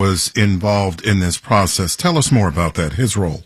was involved in this process. Tell us more about that, his role.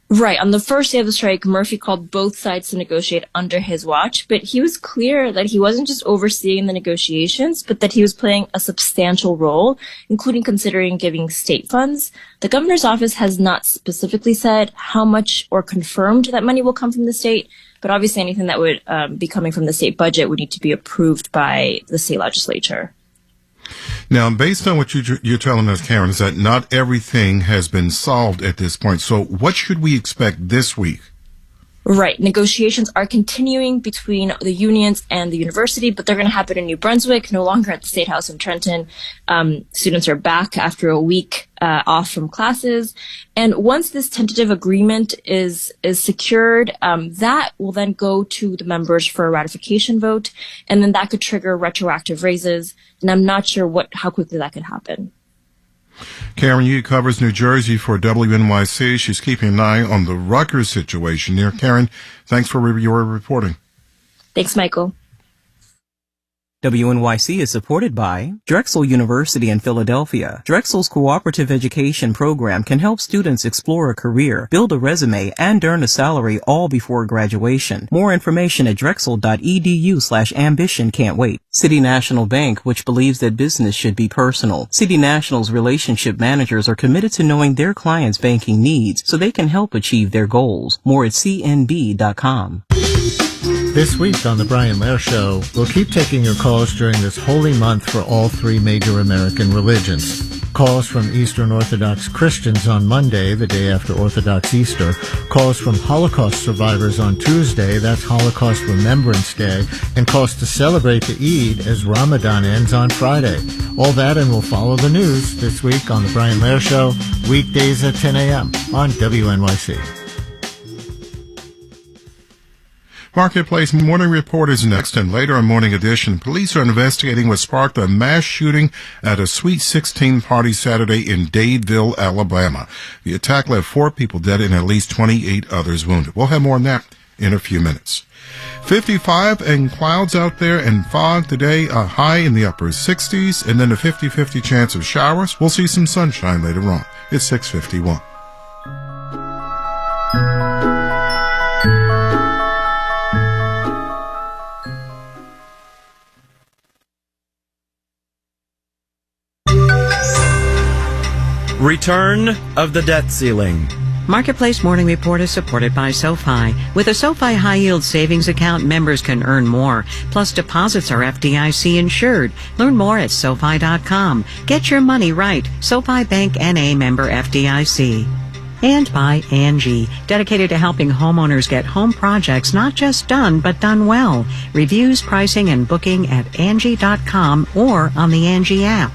Right. On the first day of the strike, Murphy called both sides to negotiate under his watch, but he was clear that he wasn't just overseeing the negotiations, but that he was playing a substantial role, including considering giving state funds. The governor's office has not specifically said how much or confirmed that money will come from the state, but obviously anything that would be coming from the state budget would need to be approved by the state legislature. Now, based on what you're telling us, Karen, is that not everything has been solved at this point. So what should we expect this week? Right. Negotiations are continuing between the unions and the university, but they're going to happen in New Brunswick, no longer at the State House in Trenton. Students are back after a week off from classes. And once this tentative agreement is secured, that will then go to the members for a ratification vote. And then that could trigger retroactive raises. And I'm not sure how quickly that could happen. Karen Yi covers New Jersey for WNYC. She's keeping an eye on the Rutgers situation there. Karen, thanks for your reporting. Thanks, Michael. WNYC is supported by Drexel University in Philadelphia. Drexel's cooperative education program can help students explore a career, build a resume, and earn a salary all before graduation. More information at drexel.edu/ambition. Can't wait. City National Bank, which believes that business should be personal. City National's relationship managers are committed to knowing their clients' banking needs so they can help achieve their goals. More at cnb.com. This week on The Brian Lehrer Show, we'll keep taking your calls during this holy month for all three major American religions. Calls from Eastern Orthodox Christians on Monday, the day after Orthodox Easter. Calls from Holocaust survivors on Tuesday, that's Holocaust Remembrance Day. And calls to celebrate the Eid as Ramadan ends on Friday. All that and we'll follow the news this week on The Brian Lehrer Show, weekdays at 10 a.m. on WNYC. Marketplace Morning Report is next, and later on Morning Edition, police are investigating what sparked a mass shooting at a Sweet 16 party Saturday in Dadeville, Alabama. The attack left 4 people dead and at least 28 others wounded. We'll have more on that in a few minutes. 55 and clouds out there and fog today, a high in the upper 60s, and then a 50-50 chance of showers. We'll see some sunshine later on. It's 6:51. Return of the debt ceiling. Marketplace Morning Report is supported by SoFi. With a SoFi High Yield Savings Account, members can earn more. Plus, deposits are FDIC insured. Learn more at SoFi.com. Get your money right. SoFi Bank N.A. member FDIC. And by Angie, dedicated to helping homeowners get home projects not just done, but done well. Reviews, pricing, and booking at Angie.com or on the Angie app.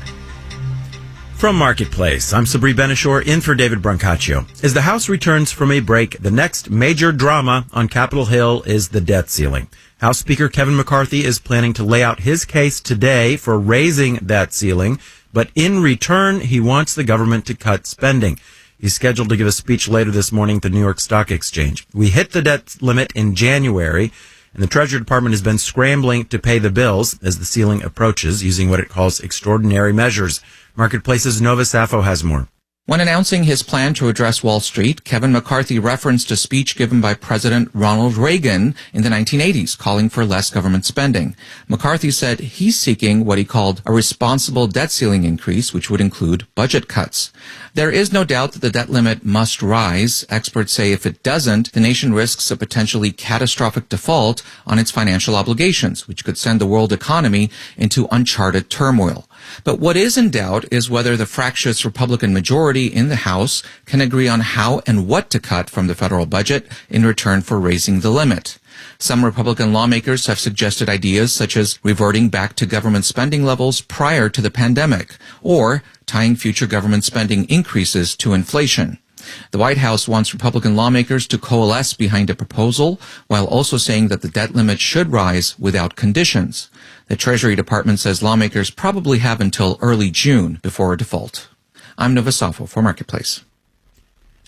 From Marketplace, I'm Sabri Benishore in for David Brancaccio. As the House returns from a break, the next major drama on Capitol Hill is the debt ceiling. House Speaker Kevin McCarthy is planning to lay out his case today for raising that ceiling, but in return, he wants the government to cut spending. He's scheduled to give a speech later this morning at the New York Stock Exchange. We hit the debt limit in January, and the Treasury Department has been scrambling to pay the bills as the ceiling approaches, using what it calls extraordinary measures. Marketplace's Nova Safo has more. When announcing his plan to address Wall Street, Kevin McCarthy referenced a speech given by President Ronald Reagan in the 1980s, calling for less government spending. McCarthy said he's seeking what he called a responsible debt ceiling increase, which would include budget cuts. There is no doubt that the debt limit must rise. Experts say if it doesn't, the nation risks a potentially catastrophic default on its financial obligations, which could send the world economy into uncharted turmoil. But what is in doubt is whether the fractious Republican majority in the House can agree on how and what to cut from the federal budget in return for raising the limit. Some Republican lawmakers have suggested ideas such as reverting back to government spending levels prior to the pandemic, or tying future government spending increases to inflation. The White House wants Republican lawmakers to coalesce behind a proposal, while also saying that the debt limit should rise without conditions. The Treasury Department says lawmakers probably have until early June before a default. I'm Nova Safo for Marketplace.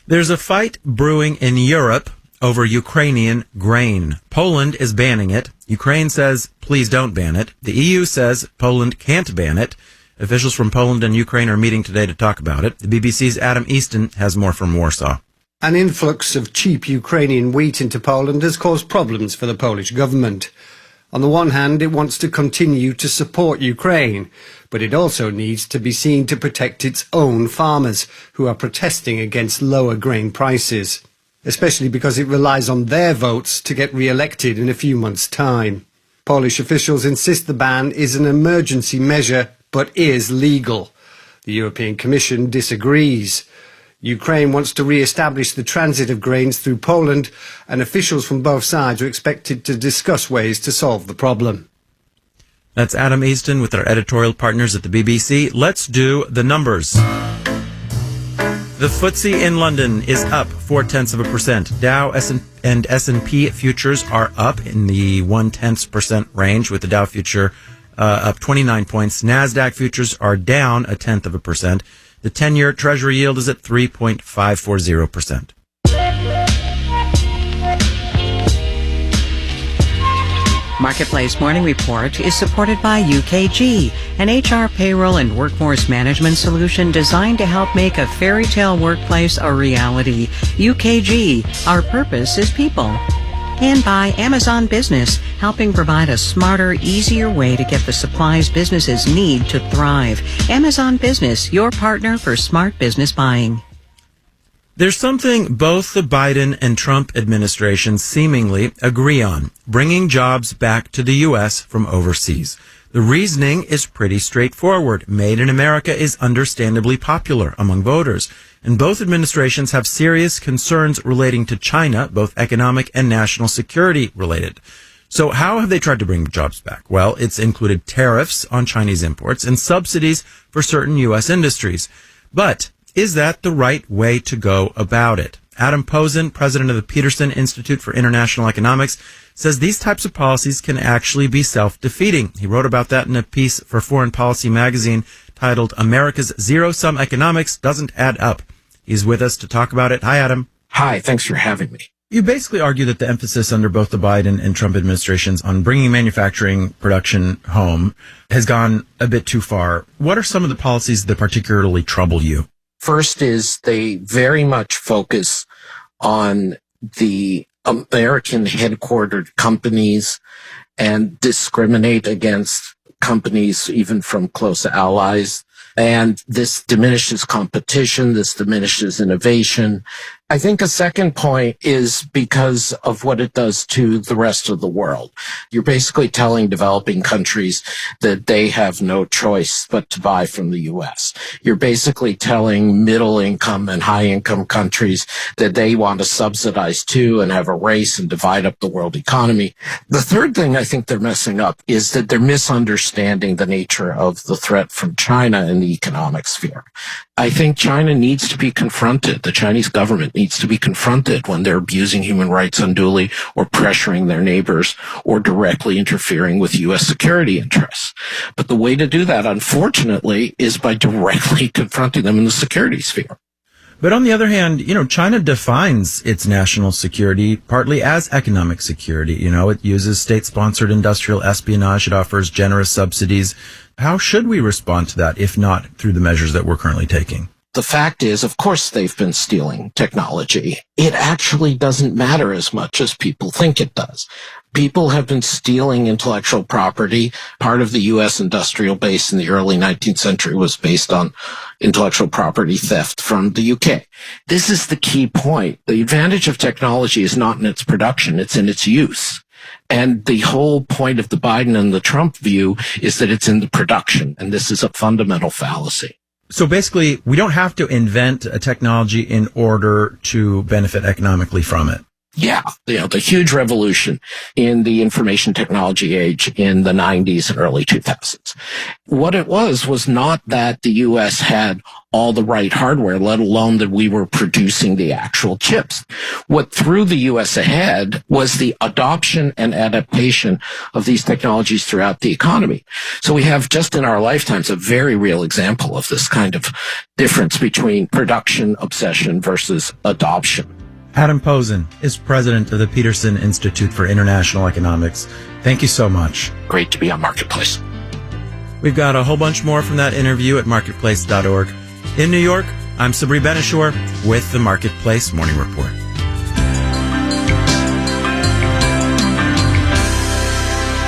There's a fight brewing in Europe over Ukrainian grain. Poland is banning it. Ukraine says, please don't ban it. The EU says Poland can't ban it. Officials from Poland and Ukraine are meeting today to talk about it. The BBC's Adam Easton has more from Warsaw. An influx of cheap Ukrainian wheat into Poland has caused problems for the Polish government. On the one hand, it wants to continue to support Ukraine, but it also needs to be seen to protect its own farmers, who are protesting against lower grain prices, especially because it relies on their votes to get re-elected in a few months' time. Polish officials insist the ban is an emergency measure, but is legal. The European Commission disagrees. Ukraine wants to re-establish the transit of grains through Poland, and officials from both sides are expected to discuss ways to solve the problem. That's Adam Easton with our editorial partners at the BBC. Let's do the numbers. The FTSE in London is up 0.4%. Dow and S&P futures are up in the 0.1% range, with the Dow future up 29 points. NASDAQ futures are down 0.1%. The 10-year Treasury yield is at 3.540%. Marketplace Morning Report is supported by UKG, an HR payroll and workforce management solution designed to help make a fairy tale workplace a reality. UKG, our purpose is people. And by Amazon Business, helping provide a smarter, easier way to get the supplies businesses need to thrive. Amazon Business, your partner for smart business buying. There's something both the Biden and Trump administrations seemingly agree on: bringing jobs back to the U.S. from overseas. The reasoning is pretty straightforward. Made in America is understandably popular among voters, and both administrations have serious concerns relating to China, both economic and national security related. So how have they tried to bring jobs back? Well, it's included tariffs on Chinese imports and subsidies for certain U.S. industries. But is that the right way to go about it? Adam Posen, president of the Peterson Institute for International Economics, says these types of policies can actually be self-defeating. He wrote about that in a piece for Foreign Policy magazine titled "America's Zero-Sum Economics Doesn't Add Up." He's with us to talk about it. Hi, Adam. Hi, thanks for having me. You basically argue that the emphasis under both the Biden and Trump administrations on bringing manufacturing production home has gone a bit too far. What are some of the policies that particularly trouble you? First is they very much focus on the American headquartered companies and discriminate against companies even from close allies. And this diminishes competition. This diminishes innovation. I think a second point is because of what it does to the rest of the world. You're basically telling developing countries that they have no choice but to buy from the U.S. You're basically telling middle income and high income countries that they want to subsidize too and have a race and divide up the world economy. The third thing I think they're messing up is that they're misunderstanding the nature of the threat from China in the economic sphere. I think China needs to be confronted. The Chinese government needs to be confronted when they're abusing human rights unduly or pressuring their neighbors or directly interfering with U.S. security interests. But the way to do that, unfortunately, is by directly confronting them in the security sphere. But on the other hand, China defines its national security partly as economic security. It uses state-sponsored industrial espionage. It offers generous subsidies. How should we respond to that, if not through the measures that we're currently taking? The fact is, of course, they've been stealing technology. It actually doesn't matter as much as people think it does. People have been stealing intellectual property. Part of the U.S. industrial base in the early 19th century was based on intellectual property theft from the UK. This is the key point. The advantage of technology is not in its production, it's in its use. And the whole point of the Biden and the Trump view is that it's in the production, and this is a fundamental fallacy. So basically, we don't have to invent a technology in order to benefit economically from it. Yeah, the huge revolution in the information technology age in the 90s and early 2000s. What it was not that the U.S. had all the right hardware, let alone that we were producing the actual chips. What threw the U.S. ahead was the adoption and adaptation of these technologies throughout the economy. So we have just in our lifetimes a very real example of this kind of difference between production obsession versus adoption. Adam Posen is president of the Peterson Institute for International Economics. Thank you so much. Great to be on Marketplace. We've got a whole bunch more from that interview at marketplace.org. In New York, I'm Sabri Benishore with the Marketplace Morning Report.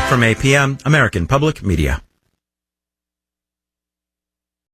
From APM, American Public Media.